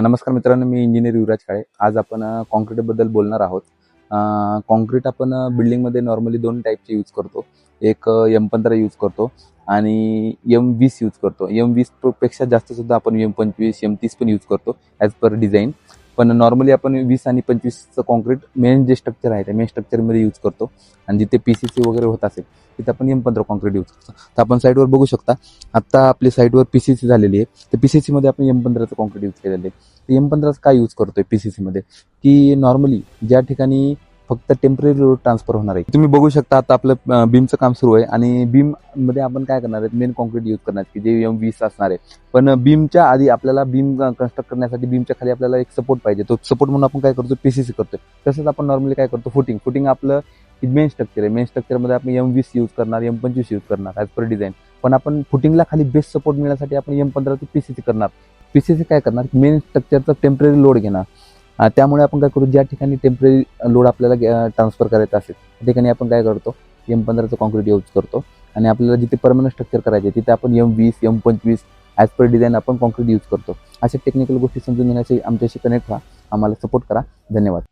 नमस्कार मित्रांनो, मी इंजिनियर युवराज काळे. आज आपण कॉन्क्रीटबद्दल बोलणार आहोत. कॉन्क्रीट आपण बिल्डिंगमध्ये नॉर्मली दोन टाईपचे यूज करतो. एक M15 यूज करतो आणि M20 यूज करतो. M20 पेक्षा जास्त सुद्धा आपण M25 M30 पण यूज करतो ॲज पर डिझाईन. पण नॉर्मली आपण 20 आणि 25चं कॉन्क्रीट मेन जे स्ट्रक्चर आहे त्या मेन स्ट्रक्चरमध्ये यूज करतो. आणि जिथे PCC वगैरे होत असेल तिथे आपण M15 कॉन्क्रीट यूज करतो. तर आपण साईडवर बघू शकता, आत्ता आपली साईडवर PCC झालेली आहे. तर PCCमध्ये आपण M15चं कॉन्क्रीट यूज केलेलं आहे. M15 का यूज करतोय PCC मध्ये, की नॉर्मली ज्या ठिकाणी फक्त टेम्पररी लोड ट्रान्सफर होणार आहे. तुम्ही बघू शकता आता आपलं बीमचं काम सुरू आहे आणि बीम मध्ये आपण काय करणार आहे, मेन कॉन्क्रीट यूज करणार आहे की जे M20 असणार आहे. पण बीमच्या आधी आपल्याला बीम कन्स्ट्रक्ट करण्यासाठी बीमच्या खाली आपल्याला एक सपोर्ट पाहिजे. तो सपोर्ट म्हणून आपण काय करतो, PCC करतोय. तसंच आपण नॉर्मली काय करतो, फुटिंग आपलं मेन स्ट्रक्चर आहे. मेन स्ट्रक्चरमध्ये आपण M20 यूज करणार, M25 यूज करणार ॲज पर डिझाईन. पण आपण फुटिंगला खाली बेस्ट सपोर्ट मिळण्यासाठी आपण M15 PCC करणार. PCC काय करणार, मेन स्ट्रक्चरचा टेम्पररी लोड घेणार. त्यामुळे आपण काय करू, ज्या ठिकाणी टेम्पररी लोड आपल्याला ट्रान्सफर करायचा असेल त्या ठिकाणी आपण काय करतो, M15चं कॉन्क्रीट यूज करतो. आणि आपल्याला जिथे परमनंट स्ट्रक्चर करायचे तिथे आपण M20 M25 as per design आपण कॉन्क्रीट यूज करतो. अशा टेक्निकल गोष्टी समजून घेण्यासाठी आमच्याशी कनेक्ट व्हा, आम्हाला सपोर्ट करा. धन्यवाद.